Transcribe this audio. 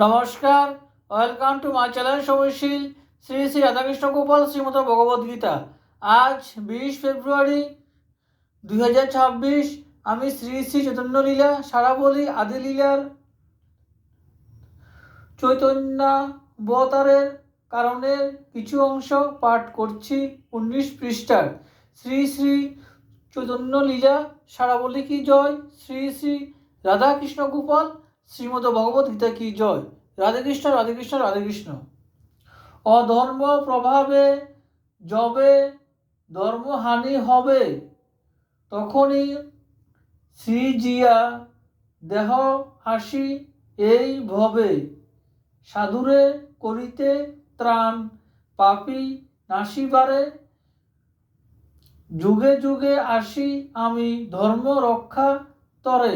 নমস্কার, welcome to my channel সবশীল শ্রী শ্রী রাধাকৃষ্ণ গোপাল শ্রীমদ ভগবদ্গীতা। আজ 20 ফেব্রুয়ারি 2026। আমি শ্রী শ্রী চৈতন্যলীলা সারাবলী আদিলীলার চৈতন্যাবতারের কারণের কিছু অংশ পাঠ করছি। 19 পৃষ্ঠার শ্রী শ্রী চৈতন্যলীলা সারাবলী কি জয়, শ্রী শ্রী রাধাকৃষ্ণ গোপাল শ্রীমদ ভগবদ্গীতা কি জয়। রাধে কৃষ্ণ, রাধে কৃষ্ণ, রাধে কৃষ্ণ। অধর্ম প্রভাবে যবে ধর্মহানি হবে, তখনই শ্রীজিয়া দেহ হাসি এই ভবে। সাধুরে করিতে ত্রাণ পাপী নাশিবারে, যুগে যুগে আসি আমি ধর্ম রক্ষা তরে।